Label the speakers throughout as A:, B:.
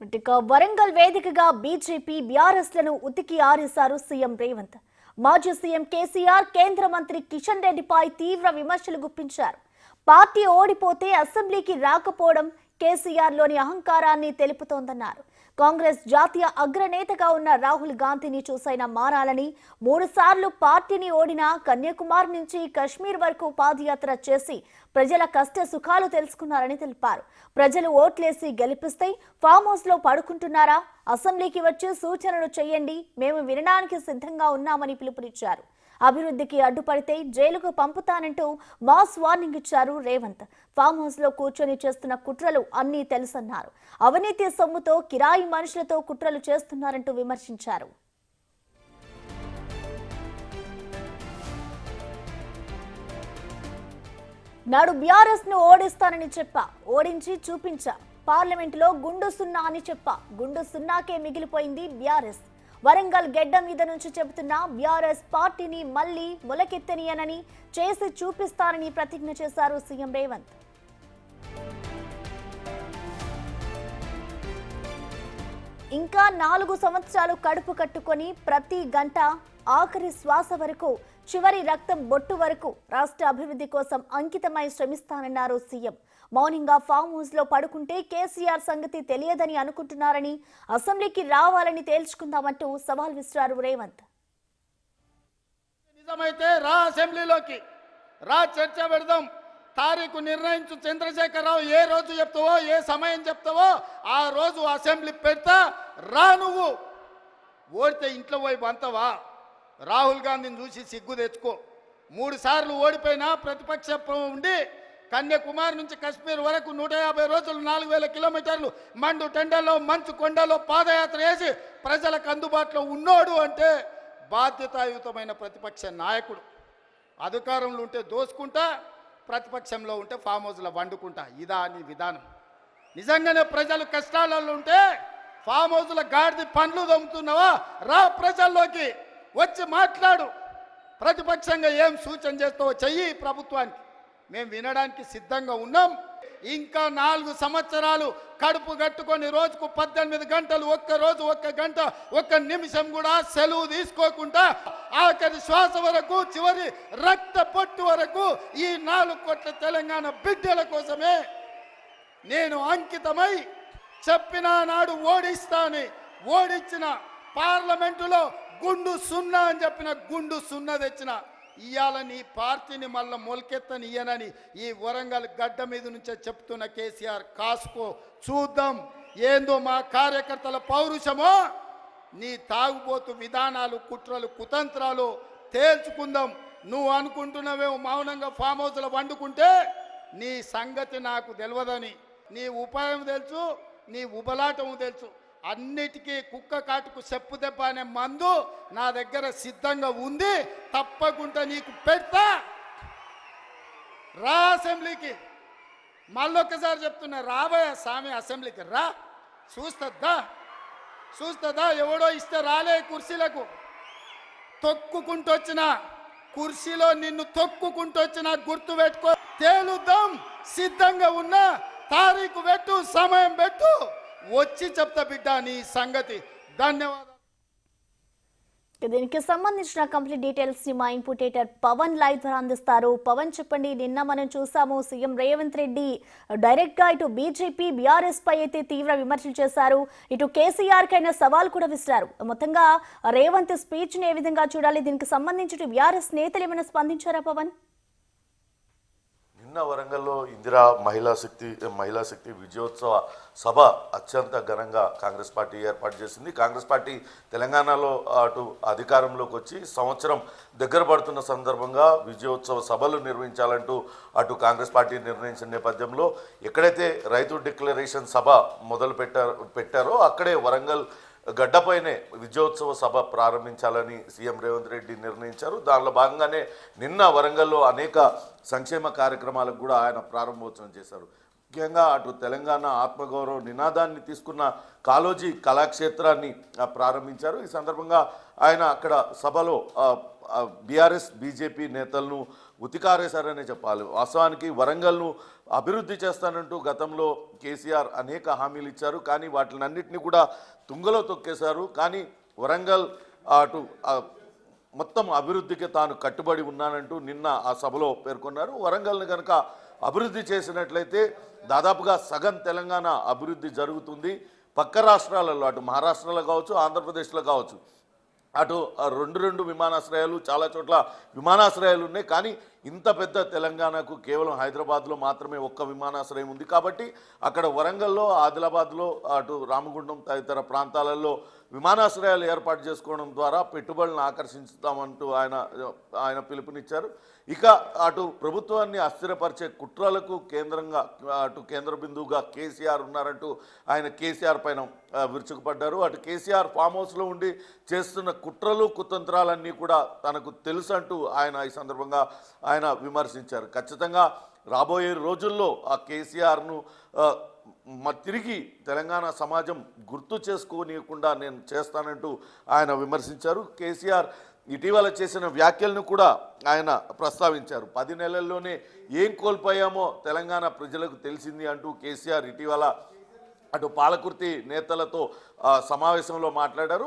A: ఇక వరంగల్ వేదికగా బీజేపీ బీఆర్ఎస్లను ఉతికి ఆరేశారు సీఎం రేవంత్. మాజీ సీఎం కేసీఆర్ కేంద్ర మంత్రి కిషన్ రెడ్డిపై తీవ్ర విమర్శలు గుప్పించారు. పార్టీ ఓడిపోతే అసెంబ్లీకి రాకపోవడం కేసీఆర్లోని అహంకారాన్ని తెలుపుతోందన్నారు. కాంగ్రెస్ జాతీయ అగ్రనేతగా ఉన్న రాహుల్ గాంధీని చూసైనా మారాలని 3 సార్లు పార్టీని ఓడిన కన్యాకుమారి నుంచి కశ్మీర్ వరకు పాదయాత్ర చేసి ప్రజల కష్ట సుఖాలు తెలుసుకున్నారని తెలిపారు. ప్రజలు ఓట్లేసి గెలిపిస్తే ఫామ్ హౌస్ లో పడుకుంటున్నారా? అసెంబ్లీకి వచ్చి సూచనలు చేయండి, మేము వినడానికి సిద్ధంగా ఉన్నామని పిలుపునిచ్చారు. అభివృద్ధికి అడ్డుపడితే జైలుకు పంపుతానంటూ మాస్ వార్నింగ్ ఇచ్చారు రేవంత్. ఫామ్ హౌస్ లో కూర్చొని చేస్తున్న కుట్రలు అన్నీ తెలుసన్నారు. అవినీతి సొమ్ముతో కిరాయి మనుషులతో కుట్రలు చేస్తున్నారంటూ విమర్శించారు. నాడు బీఆర్ఎస్ ను ఓడిస్తానని చెప్పా, ఓడించి చూపించా. పార్లమెంటులో గుండు సున్నా అని చెప్పా, గుండు సున్నాకే మిగిలిపోయింది బీఆర్ఎస్. వరంగల్ గెడ్డ మీద నుంచి చెబుతున్న బీఆర్ఎస్ పార్టీని మళ్లీ మొలకెత్తనియనని, చేసి చూపిస్తానని ప్రతిజ్ఞ చేశారు సీఎం రేవంత్. ఇంకా 4 సంవత్సరాలు కడుపు కట్టుకొని ప్రతి గంట ఆఖరి శ్వాస వరకు, చివరి రక్తం బొట్టు వరకు రాష్ట్ర అభివృద్ధి కోసం అంకితమై శ్రమిస్తానన్నారు సీఎం. మౌనంగా ఫామ్ హౌస్ లో పడుకుంటే కేసీఆర్ సంగతి తెలియదని అనుకుంటున్నారని, అసెంబ్లీకి రావాలని తేల్చుకుందామంటూ సవాల్ విసిరారు రేవంత్.
B: నిజమైతే రా, అసెంబ్లీలోకి రా, చర్చ పెడదాం. తారీఖు నిర్ణయించు చంద్రశేఖరరావు. ఏ రోజు చెప్తావో, ఏ సమయం చెప్తావో ఆ రోజు అసెంబ్లీ పెడతా. రా, నువ్వు ఓడితే ఇంట్లో పోయి బంతవా? రాహుల్ గాంధీని చూసి సిగ్గు తెచ్చుకో. 3 సార్లు ఓడిపోయినా ప్రతిపక్షం ఉండి కన్యాకుమారి నుంచి కశ్మీర్ వరకు 150 రోజులు 4000 కిలోమీటర్లు మండు టెండల్లో మంచు కొండలో పాదయాత్ర చేసి ప్రజలకు అందుబాటులో ఉన్నోడు అంటే బాధ్యతాయుతమైన ప్రతిపక్ష నాయకుడు. అధికారంలో ఉంటే దోసుకుంటా, ప్రతిపక్షంలో ఉంటే ఫామ్ హౌస్లో వండుకుంటా. ఇదా నీ విధానం? నిజంగానే ప్రజలు కష్టాలలో ఉంటే ఫామ్ హౌస్లో గాడిది పండ్లు దొమ్ముతున్నావా? రా, ప్రజల్లోకి వచ్చి మాట్లాడు. ప్రతిపక్షంగా ఏం సూచన చేస్తావో చెయ్యి ప్రభుత్వానికి. మేము వినడానికి సిద్ధంగా ఉన్నాం. ఇంకా 4 సంవత్సరాలు కడుపు కట్టుకొని రోజుకు 18 గంటలు, ఒక్క రోజు 1 గంట 1 నిమిషం కూడా సెలవు తీసుకోకుండా ఆఖరి శ్వాస వరకు, చివరి రక్త పొట్టు వరకు ఈ 4 కోట్ల తెలంగాణ బిడ్డల కోసమే నేను అంకితమై చెప్పిన నాడు ఓడిస్తాని. ఓడించిన పార్లమెంటులో గుండు సున్నా అని చెప్పిన గుండు సున్నా తెచ్చిన. ఇవాళ నీ పార్టీని మళ్ళీ మొలకెత్తనియనని ఈ వరంగల్ గడ్డ మీద నుంచే చెప్తున్న కేసీఆర్, కాసుకో, చూద్దాం ఏందో మా కార్యకర్తల పౌరుషమో, నీ తాగుబోతు విధానాలు, కుట్రలు, కుతంత్రాలు తేల్చుకుందాం. నువ్వు అనుకుంటున్నావేమో మౌనంగా ఫామ్ హౌస్లో వండుకుంటే నీ సంగతి నాకు తెలియదని. నీ ఉపాయం తెలుసు, నీ ఉబలాటము తెలుసు. అన్నిటికీ కుక్క కాటుకు చెప్పు దెబ్బ అనే మందు నా దగ్గర సిద్ధంగా ఉంది. తప్పకుండా నీకు పెడతా. రా అసెంబ్లీకి. మళ్ళొక్కసారి చెప్తున్నా, రాబోయే స్వామి అసెంబ్లీకి రా. చూస్తుందా? ఎవడో ఇస్తే రాలే కుర్చీలకు. తొక్కుకుంటూ వచ్చిన కుర్చీలో నిన్ను తొక్కుకుంటూ వచ్చిన గుర్తు పెట్టుకో. తేలుద్దాం, సిద్ధంగా ఉన్నా. తారీఖు పెట్టు, సమయం పెట్టు, వచ్చి చెప్తా బిడ్డ నీ సంగతి. ధన్యవాదాలు.
A: దీనికి సంబంధించిన కంప్లీట్ డీటెయిల్స్ ని మా ఇన్పుట్ ఎడిటర్ పవన్ లైవ్ ద్వారా అందిస్తారు. పవన్, చెప్పండి. నిన్న మనం చూసాము సీఎం రేవంత్ రెడ్డి డైరెక్ట్ గా ఇటు బీజేపీ బీఆర్ఎస్ పై అయితే తీవ్ర విమర్శలు చేశారు. ఇటు కేసీఆర్ కైనా సవాల్ కూడా విసిరారు. మొత్తంగా రేవంత్ స్పీచ్ ని ఏ విధంగా చూడాలి? దీనికి సంబంధించి బీఆర్ఎస్ నేతలు ఏమైనా స్పందించారా పవన్?
C: నిన్న వరంగల్లో ఇందిరా మహిళా శక్తి విజయోత్సవ సభ అత్యంత ఘనంగా కాంగ్రెస్ పార్టీ ఏర్పాటు చేసింది. కాంగ్రెస్ పార్టీ తెలంగాణలో అటు అధికారంలోకి వచ్చి సంవత్సరం దగ్గర పడుతున్న సందర్భంగా విజయోత్సవ సభలు నిర్వహించాలంటూ అటు కాంగ్రెస్ పార్టీ నిర్ణయించిన నేపథ్యంలో ఎక్కడైతే రైతు డిక్లరేషన్ సభ మొదలు పెట్టారో అక్కడే వరంగల్ గడ్డపైనే విజయోత్సవ సభ ప్రారంభించాలని సీఎం రేవంత్ రెడ్డి నిర్ణయించారు. దానిలో భాగంగానే నిన్న వరంగల్లో అనేక సంక్షేమ కార్యక్రమాలకు కూడా ఆయన ప్రారంభోత్సవం చేశారు. ముఖ్యంగా అటు తెలంగాణ ఆత్మగౌరవ నినాదాన్ని తీసుకున్న కాళోజీ కళాక్షేత్రాన్ని ప్రారంభించారు. ఈ సందర్భంగా ఆయన అక్కడ సభలో బీఆర్ఎస్ బీజేపీ నేతలను ఉతికారేశారనే చెప్పాలి. వాస్తవానికి వరంగల్ను అభివృద్ధి చేస్తానంటూ గతంలో కేసీఆర్ అనేక హామీలు ఇచ్చారు, కానీ వాటినన్నింటినీ కూడా తుంగలో తొక్కేశారు. కానీ వరంగల్ అటు మొత్తం అభివృద్ధికి తాను కట్టుబడి ఉన్నానంటూ నిన్న ఆ సభలో పేర్కొన్నారు. వరంగల్ని కనుక అభివృద్ధి చేసినట్లయితే దాదాపుగా సగం తెలంగాణ అభివృద్ధి జరుగుతుంది. పక్క రాష్ట్రాలలో అటు మహారాష్ట్రలో కావచ్చు, ఆంధ్రప్రదేశ్లో కావచ్చు, అటు రెండు విమానాశ్రయాలు, చాలా చోట్ల విమానాశ్రయాలు ఉన్నాయి. కానీ ఇంత పెద్ద తెలంగాణకు కేవలం హైదరాబాద్లో మాత్రమే ఒక్క విమానాశ్రయం ఉంది. కాబట్టి అక్కడ వరంగల్లో, ఆదిలాబాద్లో, అటు రామగుండం తదితర ప్రాంతాలలో విమానాశ్రయాలు ఏర్పాటు చేసుకోవడం ద్వారా పెట్టుబడులను ఆకర్షించుతామంటూ ఆయన పిలుపునిచ్చారు. ఇక అటు ప్రభుత్వాన్ని అస్థిరపరిచే కుట్రలకు అటు కేంద్ర బిందువుగా కేసీఆర్ ఉన్నారంటూ ఆయన కేసీఆర్ పైన విరుచుకుపడ్డారు. అటు కేసీఆర్ ఫామ్ హౌస్లో ఉండి చేస్తున్న కుట్రలు కుతంత్రాలన్నీ కూడా తనకు తెలుసు అంటూ ఆయన ఈ సందర్భంగా ఆయన విమర్శించారు. ఖచ్చితంగా రాబోయే రోజుల్లో ఆ కేసీఆర్ను తిరిగి తెలంగాణ సమాజం గుర్తు చేసుకోనియకుండా నేను చేస్తానంటూ ఆయన విమర్శించారు. కేసీఆర్ ఇటీవల చేసిన వ్యాఖ్యలను కూడా ఆయన ప్రస్తావించారు. 10 నెలల్లోనే ఏం కోల్పోయామో తెలంగాణ ప్రజలకు తెలిసింది అంటూ కేసీఆర్ ఇటీవల అటు పాలకుర్తి నేతలతో సమావేశంలో మాట్లాడారు.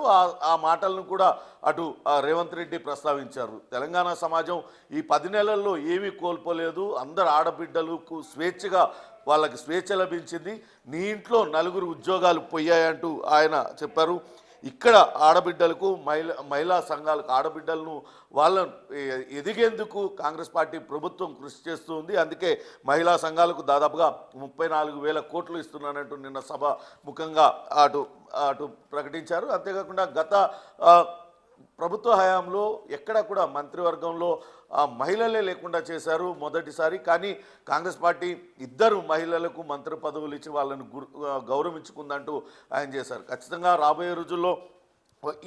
C: ఆ మాటలను కూడా అటు రేవంత్ రెడ్డి ప్రస్తావించారు. తెలంగాణ సమాజం ఈ 10 నెలల్లో ఏమీ కోల్పోలేదు, అందరు ఆడబిడ్డలకు స్వేచ్ఛగా వాళ్ళకి స్వేచ్ఛ లభించింది, నీ ఇంట్లో 4 ఉద్యోగాలు పోయాయంటూ ఆయన చెప్పారు. ఇక్కడ ఆడబిడ్డలకు మహిళా సంఘాలకు ఆడబిడ్డలను వాళ్ళను ఎదిగేందుకు కాంగ్రెస్ పార్టీ ప్రభుత్వం కృషి చేస్తూ ఉంది. అందుకే మహిళా సంఘాలకు దాదాపుగా 34,000 కోట్లు ఇస్తున్నానంటూ నిన్న సభ ముఖంగా అటు ప్రకటించారు. అంతేకాకుండా గత ప్రభుత్వ హయాంలో ఎక్కడ కూడా మంత్రివర్గంలో మహిళలే లేకుండా చేశారు మొదటిసారి. కానీ కాంగ్రెస్ పార్టీ 2 మహిళలకు మంత్రి పదవులు ఇచ్చి వాళ్ళను గౌరవించుకుందంటూ ఆయన చేశారు. ఖచ్చితంగా రాబోయే రోజుల్లో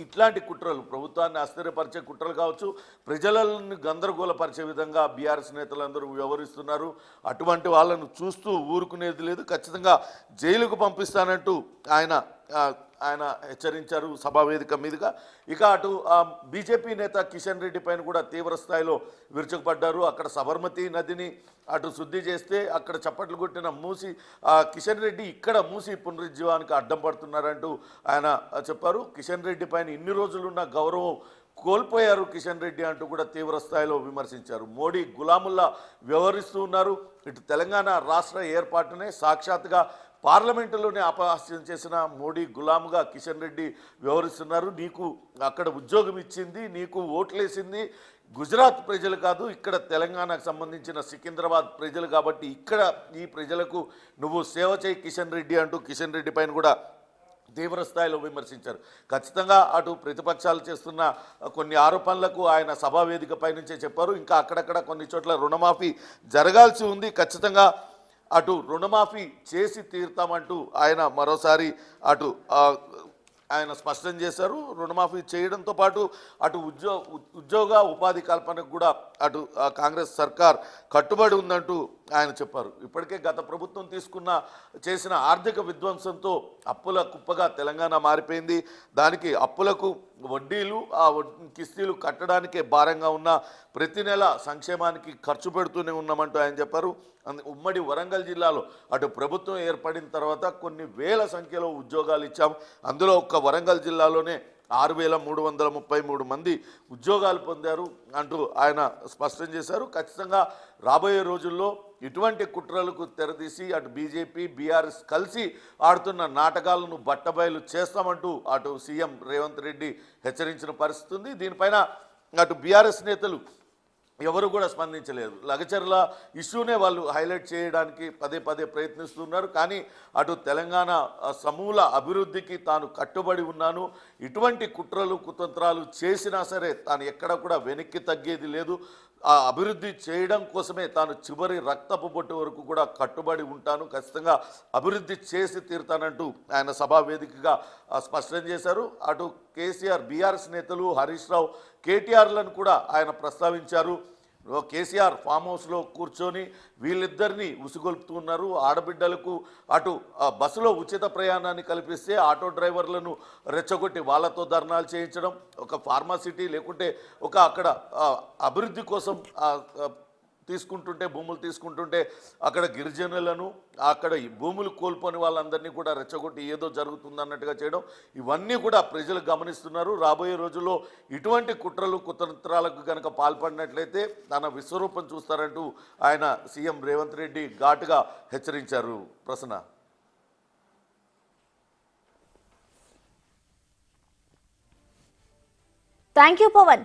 C: ఇట్లాంటి కుట్రలు, ప్రభుత్వాన్ని అస్థిరపరిచే కుట్రలు కావచ్చు, ప్రజలను గందరగోళపరిచే విధంగా బీఆర్ఎస్ నేతలందరూ వ్యవహరిస్తున్నారు. అటువంటి వాళ్ళను చూస్తూ ఊరుకునేది లేదు, ఖచ్చితంగా జైలుకు పంపిస్తానంటూ ఆయన హెచ్చరించారు సభా వేదిక మీదుగా. ఇక అటు బీజేపీ నేత కిషన్ రెడ్డి పైన కూడా తీవ్ర స్థాయిలో విరుచుకుపడ్డారు. అక్కడ సబర్మతి నదిని అటు శుద్ధి చేస్తే అక్కడ చప్పట్లు కొట్టిన కిషన్ రెడ్డి ఇక్కడ మూసి పునరుజ్జీవానికి అడ్డం పడుతున్నారంటూ ఆయన చెప్పారు. కిషన్ రెడ్డి పైన ఇన్ని రోజులున్న గౌరవం కోల్పోయారు కిషన్ రెడ్డి అంటూ కూడా తీవ్ర స్థాయిలో విమర్శించారు. మోడీ గులాముల్లా వ్యవహరిస్తూ ఉన్నారు. ఇటు తెలంగాణ రాష్ట్ర ఏర్పాటునే సాక్షాత్తుగా పార్లమెంటులోనే అపహాస్యం చేసిన మోడీ గులాముగా కిషన్ రెడ్డి వ్యవహరిస్తున్నారు. నీకు అక్కడ ఉద్యోగం ఇచ్చింది, నీకు ఓట్లేసింది గుజరాత్ ప్రజలు కాదు, ఇక్కడ తెలంగాణకు సంబంధించిన సికింద్రాబాద్ ప్రజలు, కాబట్టి ఇక్కడ ఈ ప్రజలకు నువ్వు సేవ చేయి కిషన్ రెడ్డి అంటూ కిషన్ రెడ్డి పైన కూడా తీవ్ర స్థాయిలో విమర్శించారు. ఖచ్చితంగా అటు ప్రతిపక్షాలు చేస్తున్న కొన్ని ఆరోపణలకు ఆయన సభా వేదికపై నుంచే చెప్పారు. ఇంకా అక్కడక్కడ కొన్ని చోట్ల రుణమాఫీ జరగాల్సి ఉంది, ఖచ్చితంగా అటు రుణమాఫీ చేసి తీరుతామంటూ ఆయన మరోసారి ఆయన స్పష్టం చేశారు. రుణమాఫీ చేయడంతో పాటు అటు ఉద్యోగ ఉపాధి కల్పనకు కూడా అటు కాంగ్రెస్ సర్కార్ కట్టుబడి ఉందంటూ ఆయన చెప్పారు. ఇప్పటికే గత ప్రభుత్వం చేసిన ఆర్థిక విధ్వంసంతో అప్పుల కుప్పగా తెలంగాణ మారిపోయింది. దానికి అప్పులకు వడ్డీలు, కిస్తీలు కట్టడానికే భారంగా ఉన్న ప్రతి నెల సంక్షేమానికి ఖర్చు పెడుతూనే ఉన్నామంటూ ఆయన చెప్పారు. ఉమ్మడి వరంగల్ జిల్లాలో అటు ప్రభుత్వం ఏర్పడిన తర్వాత కొన్ని వేల సంఖ్యలో ఉద్యోగాలు ఇచ్చాం. అందులో ఒక్క వరంగల్ జిల్లాలోనే 6,333 మంది ఉద్యోగాలు పొందారు అంటూ ఆయన స్పష్టం చేశారు. ఖచ్చితంగా రాబోయే రోజుల్లో ఇటువంటి కుట్రలకు తెరదీసి అటు బీజేపీ బీఆర్ఎస్ కలిసి ఆడుతున్న నాటకాలను బట్టబయలు చేస్తామంటూ అటు సీఎం రేవంత్ రెడ్డి హెచ్చరించిన పరిస్థితి ఉంది. దీనిపైన అటు బీఆర్ఎస్ నేతలు ఎవరు కూడా స్పందించలేదు. లగచర్ల ఇష్యూనే వాళ్ళు హైలైట్ చేయడానికి పదే ప్రయత్నిస్తున్నారు. కానీ అటు తెలంగాణ సమూల అభివృద్ధికి తాను కట్టుబడి ఉన్నాను, ఇటువంటి కుట్రలు కుతంత్రాలు చేసినా సరే తాను ఎక్కడ కూడా వెనక్కి తగ్గేది లేదు, ఆ అభివృద్ధి చేయడం కోసమే తాను చివరి రక్తపు బొట్టు వరకు కూడా కట్టుబడి ఉంటాను, ఖచ్చితంగా అభివృద్ధి చేసి తీరుతానంటూ ఆయన సభా వేదికగా స్పష్టం చేశారు. అటు కేసీఆర్, బీఆర్ఎస్ నేతలు హరీష్ రావు, కేటీఆర్లను కూడా ఆయన ప్రస్తావించారు. కేసీఆర్ ఫామ్ హౌస్లో కూర్చొని వీళ్ళిద్దరినీ ఉసిగొల్పుతున్నారు. ఆడబిడ్డలకు అటు బస్సులో ఉచిత ప్రయాణాన్ని కల్పిస్తే ఆటో డ్రైవర్లను రెచ్చగొట్టి వాళ్ళతో ధర్నాలు చేయించడం, ఒక ఫార్మాసిటీ లేకుంటే అక్కడ అభివృద్ధి కోసం భూములు తీసుకుంటుంటే అక్కడ గిరిజనులను అక్కడ ఈ భూములు కోల్పోని వాళ్ళందరినీ కూడా రెచ్చగొట్టి ఏదో జరుగుతుంది అన్నట్టుగా చేయడం ఇవన్నీ కూడా ప్రజలు గమనిస్తున్నారు. రాబోయే రోజుల్లో ఇటువంటి కుట్రలు కుతంత్రాలకు కనుక పాల్పడినట్లయితే తన విశ్వరూపం చూస్తారంటూ ఆయన సీఎం రేవంత్ రెడ్డి ఘాటుగా హెచ్చరించారు. ప్రసన్న.
A: Thank you Pawan.